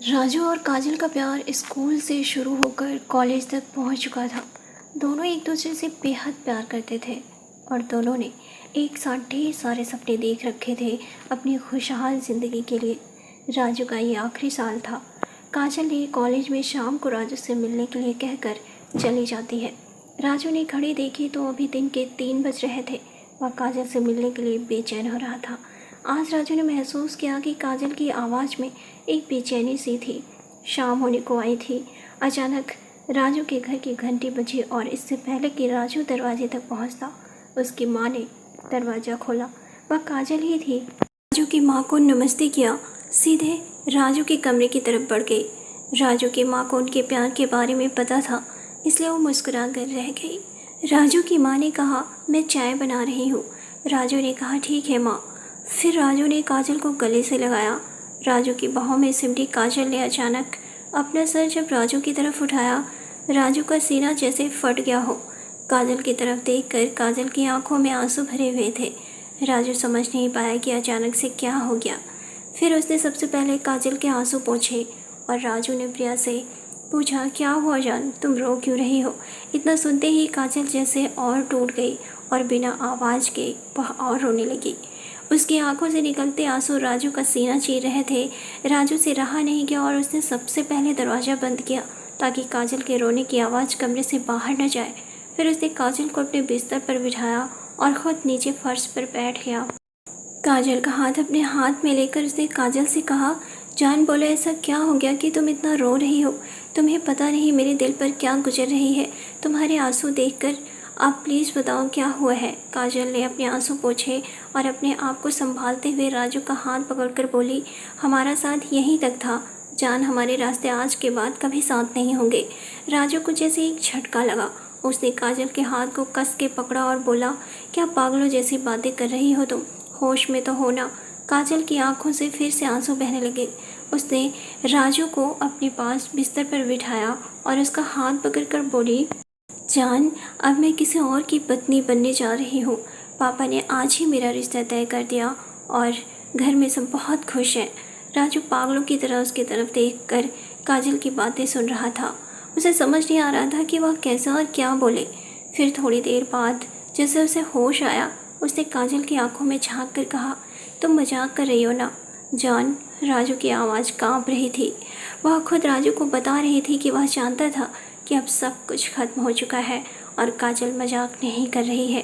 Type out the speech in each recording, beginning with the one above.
राजू और काजल का प्यार स्कूल से शुरू होकर कॉलेज तक पहुंच चुका था। दोनों एक दूसरे से बेहद प्यार करते थे और दोनों ने एक साथ ढेर सारे सपने देख रखे थे अपनी खुशहाल ज़िंदगी के लिए। राजू का ये आखिरी साल था। काजल ने कॉलेज में शाम को राजू से मिलने के लिए कहकर चली जाती है। राजू ने घड़ी देखी तो अभी दिन के 3 बज रहे थे। वह काजल से मिलने के लिए बेचैन हो रहा था। आज राजू ने महसूस किया कि काजल की आवाज़ में एक बेचैनी सी थी। शाम होने को आई थी। अचानक राजू के घर की घंटी बजी और इससे पहले कि राजू दरवाजे तक पहुंचता, उसकी माँ ने दरवाज़ा खोला। वह काजल ही थी। राजू की माँ को नमस्ते किया, सीधे राजू के कमरे की तरफ बढ़ गई। राजू की माँ को उनके प्यार के बारे में पता था, इसलिए वो मुस्कुरा कर रह गई। राजू की माँ ने कहा, मैं चाय बना रही हूँ। राजू ने कहा, ठीक है माँ। फिर राजू ने काजल को गले से लगाया। राजू की बाहों में सिमटी काजल ने अचानक अपना सर जब राजू की तरफ उठाया, राजू का सीना जैसे फट गया हो। काजल की तरफ देखकर काजल की आंखों में आंसू भरे हुए थे। राजू समझ नहीं पाया कि अचानक से क्या हो गया। फिर उसने सबसे पहले काजल के आंसू पोंछे और राजू ने प्रिया से पूछा, क्या हुआ जान, तुम रो क्यों रही हो? इतना सुनते ही काजल जैसे और टूट गई और बिना आवाज़ के वह और रोने लगी। उसकी आंखों से निकलते आंसू राजू का सीना चीर रहे थे। राजू से रहा नहीं गया और उसने सबसे पहले दरवाज़ा बंद किया ताकि काजल के रोने की आवाज़ कमरे से बाहर न जाए। फिर उसने काजल को अपने बिस्तर पर बिठाया और ख़ुद नीचे फर्श पर बैठ गया। काजल का हाथ अपने हाथ में लेकर उसने काजल से कहा, जान बोलो, ऐसा क्या हो गया कि तुम इतना रो रही हो? तुम्हें पता नहीं मेरे दिल पर क्या गुजर रही है। तुम्हारे आंसू देखकर आप प्लीज़ बताओ क्या हुआ है। काजल ने अपने आंसू पोंछे और अपने आप को संभालते हुए राजू का हाथ पकड़कर बोली, हमारा साथ यहीं तक था जान, हमारे रास्ते आज के बाद कभी साथ नहीं होंगे। राजू को जैसे एक झटका लगा। उसने काजल के हाथ को कस के पकड़ा और बोला, क्या पागलों जैसी बातें कर रही हो तुम? होश में तो हो ना। काजल की आंखों से फिर से आंसू बहने लगे। उसने राजू को अपने पास बिस्तर पर बिठाया और उसका हाथ पकड़कर बोली, जान, अब मैं किसी और की पत्नी बनने जा रही हूँ। पापा ने आज ही मेरा रिश्ता तय कर दिया और घर में सब बहुत खुश हैं। राजू पागलों की तरह उसकी तरफ देखकर काजल की बातें सुन रहा था। उसे समझ नहीं आ रहा था कि वह कैसे और क्या बोले। फिर थोड़ी देर बाद जैसे उसे होश आया, उसने काजल की आंखों में झांक कर कहा, तुम मजाक कर रही हो ना? जान, राजू की आवाज़ कांप रही थी। वह खुद राजू को बता रही थी कि वह जानता था कि अब सब कुछ खत्म हो चुका है और काजल मजाक नहीं कर रही है।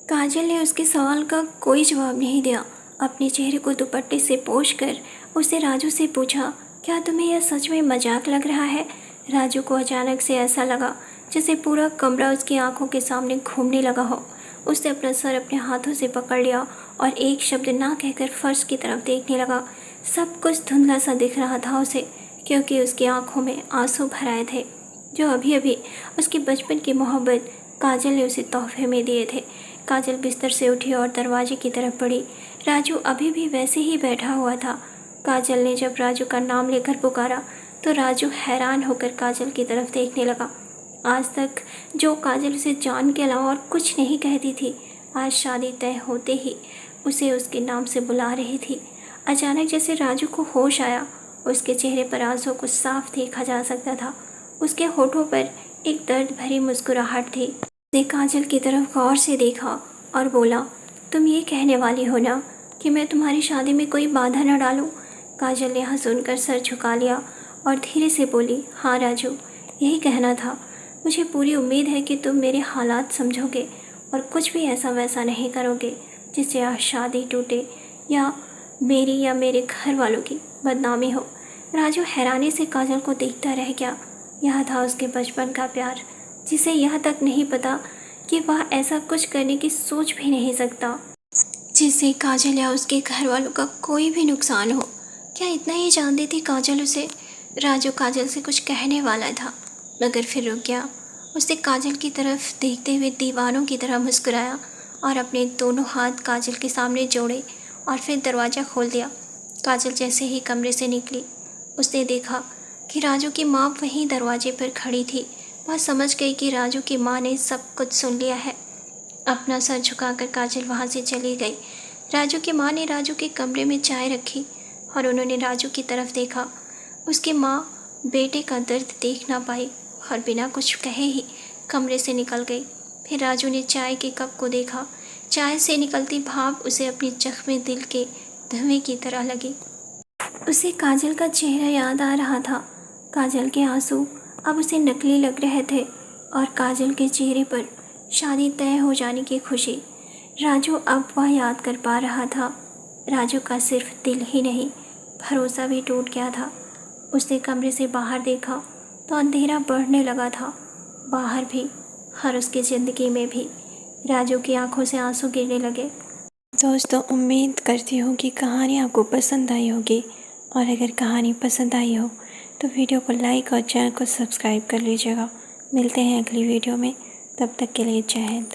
काजल ने उसके सवाल का कोई जवाब नहीं दिया। अपने चेहरे को दुपट्टे से पोंछकर उसने राजू से पूछा, क्या तुम्हें यह सच में मजाक लग रहा है? राजू को अचानक से ऐसा लगा जैसे पूरा कमरा उसकी आंखों के सामने घूमने लगा हो। उसने अपना सर अपने हाथों से पकड़ लिया और एक शब्द ना कहकर फर्श की तरफ देखने लगा। सब कुछ धुंधला सा दिख रहा था उसे, क्योंकि उसकी आंखों में आंसू भर आए थे जो अभी अभी उसकी बचपन की मोहब्बत काजल ने उसे तोहफे में दिए थे। काजल बिस्तर से उठी और दरवाजे की तरफ बढ़ी। राजू अभी भी वैसे ही बैठा हुआ था। काजल ने जब राजू का नाम लेकर पुकारा तो राजू हैरान होकर काजल की तरफ देखने लगा। आज तक जो काजल उसे जान के अलावा और कुछ नहीं कहती थी, आज शादी तय होते ही उसे उसके नाम से बुला रही थी। अचानक जैसे राजू को होश आया, उसके चेहरे पर आंसू को साफ देखा जा सकता था। उसके होठों पर एक दर्द भरी मुस्कुराहट थी। उसने काजल की तरफ गौर से देखा और बोला, तुम ये कहने वाली हो ना कि मैं तुम्हारी शादी में कोई बाधा न डालूं? काजल ने यह सुनकर सर झुका लिया और धीरे से बोली, हाँ राजू, यही कहना था। मुझे पूरी उम्मीद है कि तुम मेरे हालात समझोगे और कुछ भी ऐसा वैसा नहीं करोगे जिससे यह शादी टूटे या मेरी या मेरे घर वालों की बदनामी हो। राजू हैरानी से काजल को देखता रह गया। यह था उसके बचपन का प्यार, जिसे यह तक नहीं पता कि वह ऐसा कुछ करने की सोच भी नहीं सकता जिससे काजल या उसके घर वालों का कोई भी नुकसान हो। क्या इतना ही जानती थी काजल उसे? राजू काजल से कुछ कहने वाला था मगर फिर रुक गया। उसने काजल की तरफ देखते हुए दीवानों की तरह मुस्कुराया और अपने दोनों हाथ काजल के सामने जोड़े और फिर दरवाज़ा खोल दिया। काजल जैसे ही कमरे से निकली, उसने देखा कि राजू की माँ वहीं दरवाजे पर खड़ी थी। वह समझ गई कि राजू की माँ ने सब कुछ सुन लिया है। अपना सर झुकाकर काजल वहाँ से चली गई। राजू की माँ ने राजू के कमरे में चाय रखी और उन्होंने राजू की तरफ देखा। उसकी माँ बेटे का दर्द देख ना पाई और बिना कुछ कहे ही कमरे से निकल गई। फिर राजू ने चाय के कप को देखा। चाय से निकलती भाप उसे अपनी जख्मी दिल के धुएं की तरह लगी। उसे काजल का चेहरा याद आ रहा था। काजल के आंसू अब उसे नकली लग रहे थे और काजल के चेहरे पर शादी तय हो जाने की खुशी। राजू अब वह याद कर पा रहा था। राजू का सिर्फ दिल ही नहीं, भरोसा भी टूट गया था। उसने कमरे से बाहर देखा तो अंधेरा बढ़ने लगा था, बाहर भी और उसकी ज़िंदगी में भी। राजू की आंखों से आंसू गिरने लगे। दोस्तों, उम्मीद करती हूँ कि कहानी आपको पसंद आई होगी, और अगर कहानी पसंद आई हो तो वीडियो को लाइक और चैनल को सब्सक्राइब कर लीजिएगा। मिलते हैं अगली वीडियो में, तब तक के लिए जय हिंद।